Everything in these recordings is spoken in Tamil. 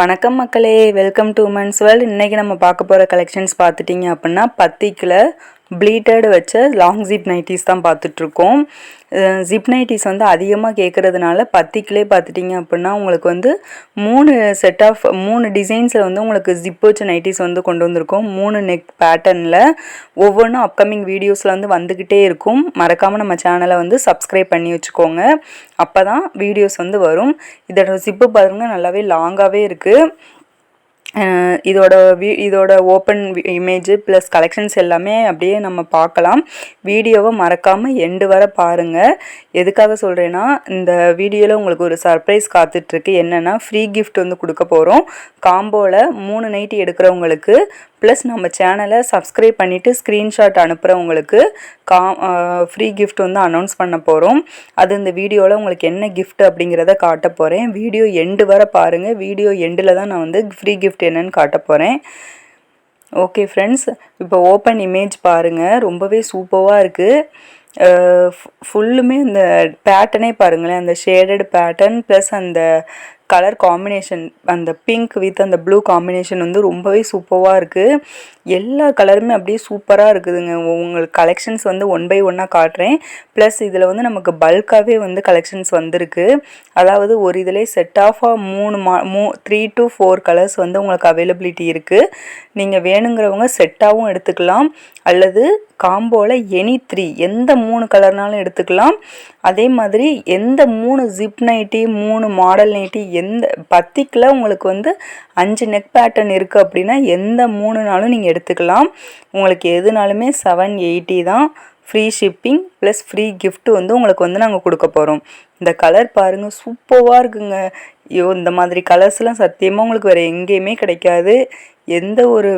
வணக்கம் மக்களே, வெல்கம் டு உமன்ஸ் வேர்ல்ட். இன்றைக்கி நம்ம பார்க்க போகிற கலெக்ஷன்ஸ் பார்த்துட்டிங்க அப்படின்னா பத்திக்கில் ப்ளீட்டட் வச்ச லாங் ஜிப் நைட்டிஸ் தான் பார்த்துட்ருக்கோம். ஜிப் நைட்டிஸ் வந்து அதிகமாக கேட்குறதுனால பத்திக்கிலே பார்த்துட்டிங்க அப்படின்னா உங்களுக்கு வந்து 3 டிசைன்ஸில் வந்து உங்களுக்கு ஜிப் வச்ச நைட்டிஸ் வந்து கொண்டு வந்திருக்கோம். 3 நெக் பேட்டர்னில் ஒவ்வொன்றும் அப்கமிங் வீடியோஸில் வந்து வந்துக்கிட்டே இருக்கும். மறக்காமல் நம்ம சேனலை வந்து சப்ஸ்கிரைப் பண்ணி வச்சுக்கோங்க, அப்போ தான் வீடியோஸ் வந்து வரும். இதோட ஜிப்பு பாருங்கள், நல்லாவே லாங்காகவே இருக்குது. இதோட ஓப்பன் இமேஜ் ப்ளஸ் கலெக்ஷன்ஸ் எல்லாமே அப்படியே நம்ம பார்க்கலாம். வீடியோவை மறக்காமல் எண்டு வர பாருங்கள். எதுக்காக சொல்கிறேன்னா, இந்த வீடியோவில் உங்களுக்கு ஒரு சர்ப்ரைஸ் காத்துட்ருக்கு. என்னென்னா, ஃப்ரீ கிஃப்ட் வந்து கொடுக்க போகிறோம். காம்போவில் 3 நைட்டி எடுக்கிறவங்களுக்கு ப்ளஸ் நம்ம சேனலை சப்ஸ்கிரைப் பண்ணிவிட்டு ஸ்க்ரீன்ஷாட் அனுப்புகிறவங்களுக்கு ஃப்ரீ கிஃப்ட் வந்து அனௌன்ஸ் பண்ண போகிறோம். அது இந்த வீடியோவில் உங்களுக்கு என்ன கிஃப்ட் அப்படிங்கிறத காட்ட போகிறேன். வீடியோ எண்டு வர பாருங்கள். வீடியோ எண்டில் தான் நான் வந்து ஃப்ரீ கிஃப்ட் என்னன்னு காட்ட போகிறேன். ஓகே ஃப்ரெண்ட்ஸ், இப்போ ஓப்பன் இமேஜ் பாருங்கள், ரொம்பவே சூப்பராக இருக்குது. ஃபுல்லுமே இந்த பேட்டர்னே பாருங்களேன், அந்த ஷேடட் பேட்டர்ன் ப்ளஸ் அந்த கலர் காம்பினேஷன், அந்த பிங்க் வித் அந்த ப்ளூ காம்பினேஷன் வந்து ரொம்பவே சூப்பராக இருக்குது. எல்லா கலருமே அப்படியே சூப்பராக இருக்குதுங்க. உங்களுக்கு கலெக்ஷன்ஸ் வந்து 1 by 1 காட்டுறேன். ப்ளஸ் இதில் வந்து நமக்கு பல்காகவே வந்து கலெக்ஷன்ஸ் வந்திருக்கு. அதாவது ஒரு இதிலே செட் ஆஃபாக 3 to 4 கலர்ஸ் வந்து உங்களுக்கு அவைலபிலிட்டி இருக்குது. நீங்கள் வேணுங்கிறவங்க செட்டாகவும் எடுத்துக்கலாம், அல்லது காம்போவில் எனி 3 எந்த 3 கலர்னாலும் எடுத்துக்கலாம். அதே மாதிரி எந்த 3 ஜிப் நைட்டி 3 மாடல் நைட்டி எந்த பத்திக்கில் உங்களுக்கு வந்து 5 நெக் பேட்டர்ன் இருக்குது அப்படின்னா எந்த 3நாலும் நீங்கள் எடுத்துக்கலாம். உங்களுக்கு எதுனாலுமே 780 தான். Free shipping plus free gift வந்து உங்களுக்கு வந்து நாங்கள் கொடுக்க போகிறோம். இந்த கலர் பாருங்கள், சூப்பராக இருக்குங்க. ஐயோ, இந்த மாதிரி கலர்ஸ்லாம் சத்தியமாக உங்களுக்கு வேறு எங்கேயுமே கிடைக்காது. எந்த ஒரு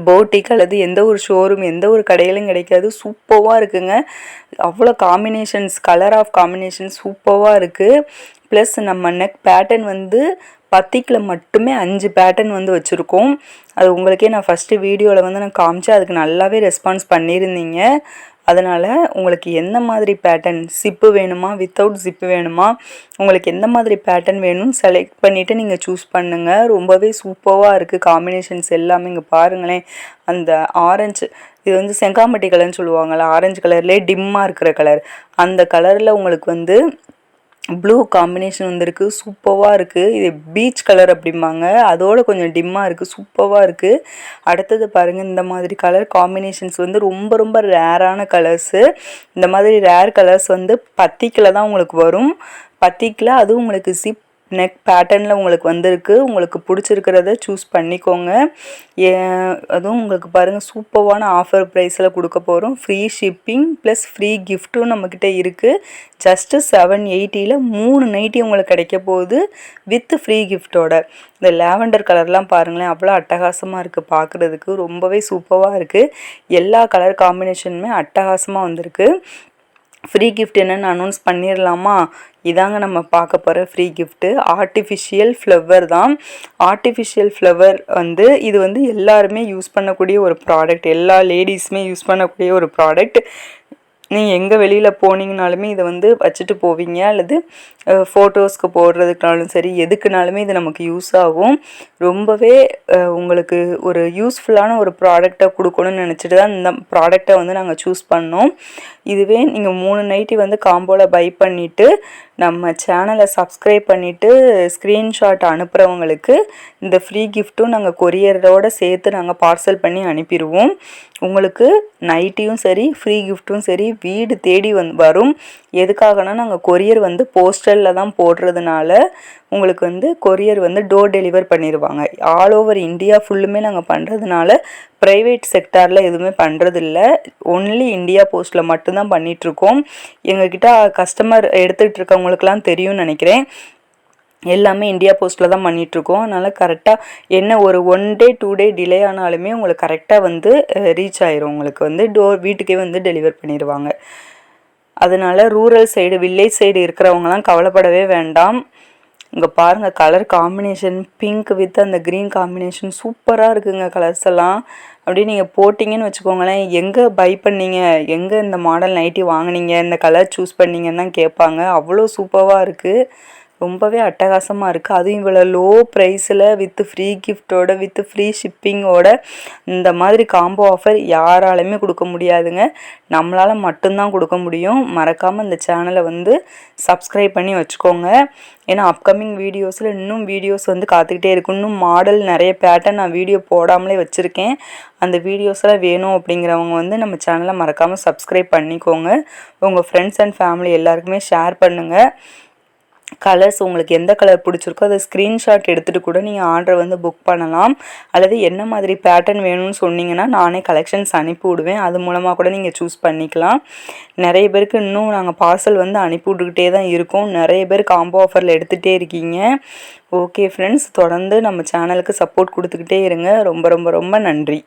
போட்டிக் அல்லது எந்த ஒரு ஷோரூம் எந்த ஒரு கடையிலும் கிடைக்காது. சூப்பராக இருக்குங்க. அவ்வளோ காம்பினேஷன்ஸ், கலர் ஆஃப் காம்பினேஷன்ஸ் சூப்பராக இருக்குது. ப்ளஸ் நம்ம நெக் பேட்டர்ன் வந்து பத்திக்கில் மட்டுமே 5 பேட்டர்ன் வந்து வச்சுருக்கோம். அது உங்களுக்கே நான் ஃபஸ்ட்டு வீடியோவில் வந்து நான் காமிச்சேன், அதுக்கு நல்லாவே ரெஸ்பான்ஸ் பண்ணியிருந்தீங்க. அதனால் உங்களுக்கு எந்த மாதிரி பேட்டர்ன், ஜிப்பு வேணுமா வித்தவுட் ஜிப்பு வேணுமா, உங்களுக்கு எந்த மாதிரி பேட்டர்ன் வேணும்னு செலக்ட் பண்ணிவிட்டு நீங்கள் சூஸ் பண்ணுங்கள். ரொம்பவே சூப்பராக இருக்குது காம்பினேஷன்ஸ் எல்லாமே. இங்கே பாருங்களேன், அந்த ஆரஞ்சு, இது வந்து செங்காமட்டி கலர்னு சொல்லுவாங்கள்ல, ஆரஞ்சு கலர்லேயே டிம்மாக இருக்கிற கலர், அந்த கலரில் உங்களுக்கு வந்து ப்ளூ காம்பினேஷன் வந்துருக்கு. சூப்பராக இருக்குது. இது பீச் கலர் அப்படிம்பாங்க, அதோடு கொஞ்சம் டிம்மாக இருக்குது. சூப்பராக இருக்குது. அடுத்தது பாருங்கள், இந்த மாதிரி கலர் காம்பினேஷன்ஸ் வந்து ரொம்ப ரொம்ப ரேரான கலர்ஸு. இந்த மாதிரி ரேர் கலர்ஸ் வந்து பத்திக்கில் தான் உங்களுக்கு வரும். பத்திக்கில் அதுவும் உங்களுக்கு ஜிப் நெக் பேட்டர்னில் உங்களுக்கு வந்திருக்கு. உங்களுக்கு பிடிச்சிருக்கிறத சூஸ் பண்ணிக்கோங்க. அதுவும் உங்களுக்கு பாருங்கள், சூப்பரான ஆஃபர் ப்ரைஸில் கொடுக்க போகிறோம். ஃப்ரீ ஷிப்பிங் ப்ளஸ் ஃப்ரீ கிஃப்ட்டும் நம்மக்கிட்ட இருக்குது. ஜஸ்ட்டு 780ல் 3 நைட்டி உங்களுக்கு கிடைக்க போகுது வித் ஃப்ரீ கிஃப்டோட. இந்த லேவண்டர் கலர்லாம் பாருங்களேன், அவ்வளோ அட்டகாசமாக இருக்குது பார்க்குறதுக்கு. ரொம்பவே சூப்பராக இருக்குது. எல்லா கலர் காம்பினேஷனுமே அட்டகாசமாக வந்திருக்கு. ஃப்ரீ கிஃப்ட் என்னென்னு அனௌன்ஸ் பண்ணிடலாமா? இதாங்க நம்ம பார்க்க போகிற ஃப்ரீ கிஃப்ட்டு. ஆர்டிஃபிஷியல் ஃப்ளவர் தான். ஆர்டிஃபிஷியல் ஃப்ளவர் வந்து இது வந்து எல்லாருமே யூஸ் பண்ணக்கூடிய ஒரு ப்ராடக்ட், எல்லா லேடிஸுமே யூஸ் பண்ணக்கூடிய ஒரு ப்ராடக்ட். நீங்கள் எங்கே வெளியில் போனீங்கனாலுமே இதை வந்து வச்சுட்டு போவீங்க, அல்லது ஃபோட்டோஸ்க்கு போடுறதுக்குனாலும் சரி, எதுக்குனாலுமே இது நமக்கு யூஸ் ஆகும். ரொம்பவே உங்களுக்கு ஒரு யூஸ்ஃபுல்லான ஒரு ப்ராடக்டை கொடுக்கணும்னு நினச்சிட்டு தான் இந்த ப்ராடக்டை வந்து நாங்கள் சூஸ் பண்ணோம். இதுவே நீங்கள் 3 நைட்டி வந்து காம்போவில் பை பண்ணிவிட்டு நம்ம சேனலை சப்ஸ்கிரைப் பண்ணிவிட்டு ஸ்க்ரீன்ஷாட் அனுப்புகிறவங்களுக்கு இந்த ஃப்ரீ கிஃப்ட்டும் நாங்கள் கொரியரோடு சேர்த்து நாங்கள் பார்சல் பண்ணி அனுப்பிடுவோம். உங்களுக்கு நைட்டியும் சரி ஃப்ரீ கிஃப்ட்டும் சரி வீடு தேடி வரும். எதுக்காகனா, நாங்கள் கொரியர் வந்து போஸ்டலில் தான் போடுறதுனால உங்களுக்கு வந்து கொரியர் வந்து டோர் டெலிவர் பண்ணிடுவாங்க. ஆல் ஓவர் இந்தியா ஃபுல்லுமே நாங்கள் பண்ணுறதுனால ப்ரைவேட் செக்டாரில் எதுவுமே பண்ணுறதில்ல. ஒன்லி இந்தியா போஸ்ட்டில் மட்டும்தான் பண்ணிகிட்ருக்கோம். எங்ககிட்ட கஸ்டமர் எடுத்துகிட்டு இருக்கவங்களுக்கெல்லாம் தெரியும்னு நினைக்கிறேன். எல்லாமே இந்தியா போஸ்ட்டில் தான் பண்ணிகிட்ருக்கோம். அதனால் கரெக்டாக என்ன ஒரு 1 day 2 day டிலே ஆனாலுமே உங்களுக்கு கரெக்டாக வந்து ரீச் ஆயிரும். உங்களுக்கு வந்து வீட்டுக்கே வந்து டெலிவர் பண்ணிடுவாங்க. அதனால் ரூரல் சைடு, வில்லேஜ் சைடு இருக்கிறவங்களாம் கவலைப்படவே வேண்டாம். இங்கே பாருங்கள், கலர் காம்பினேஷன் பிங்க் வித் அந்த க்ரீன் காம்பினேஷன் சூப்பராக இருக்குங்க. கலர்ஸ் எல்லாம் அப்படியே நீங்கள் போட்டிங்கன்னு வச்சுக்கோங்களேன், எங்கே பை பண்ணீங்க, எங்கே இந்த மாடல் நைட்டி வாங்கினீங்க, இந்த கலர் சூஸ் பண்ணீங்கன்னு தான் கேட்பாங்க. அவ்வளோ சூப்பராக இருக்குது. ரொம்பவே அட்டகாசமாக இருக்குது. அதுவும் இவ்வளோ லோ ப்ரைஸில் வித் ஃப்ரீ கிஃப்டோட வித் ஃப்ரீ ஷிப்பிங்கோட இந்த மாதிரி காம்போ ஆஃபர் யாராலுமே கொடுக்க முடியாதுங்க. நம்மளால் மட்டும்தான் கொடுக்க முடியும். மறக்காமல் இந்த சேனலை வந்து சப்ஸ்கிரைப் பண்ணி வச்சுக்கோங்க. ஏன்னா அப்கமிங் வீடியோஸில் இன்னும் வீடியோஸ் வந்து காத்துக்கிட்டே இருக்கும். இன்னும் மாடல் நிறைய பேட்டர்ன் நான் வீடியோ போடாமலே வச்சுருக்கேன். அந்த வீடியோஸ்லாம் வேணும் அப்படிங்கிறவங்க வந்து நம்ம சேனலை மறக்காமல் சப்ஸ்கிரைப் பண்ணிக்கோங்க. உங்கள் ஃப்ரெண்ட்ஸ் அண்ட் ஃபேமிலி எல்லாருக்குமே ஷேர் பண்ணுங்கள். கலர்ஸ் உங்களுக்கு எந்த கலர் பிடிச்சிருக்கோ அதை ஸ்க்ரீன்ஷாட் எடுத்துகிட்டு கூட நீங்கள் ஆர்டர் வந்து புக் பண்ணலாம். அல்லது என்ன மாதிரி பேட்டர்ன் வேணும்னு சொன்னீங்கன்னா நானே கலெக்ஷன்ஸ் அனுப்பி விடுவேன். அது மூலமாக கூட நீங்கள் சூஸ் பண்ணிக்கலாம். நிறைய பேருக்கு இன்னும் நாங்கள் பார்சல் வந்து அனுப்பி விட்டுக்கிட்டே தான் இருக்கோம். நிறைய பேர் காம்போ ஆஃபரில் எடுத்துகிட்டே இருக்கீங்க. ஓகே ஃப்ரெண்ட்ஸ், தொடர்ந்து நம்ம சேனலுக்கு சப்போர்ட் கொடுத்துக்கிட்டே இருங்க. ரொம்ப ரொம்ப ரொம்ப நன்றி.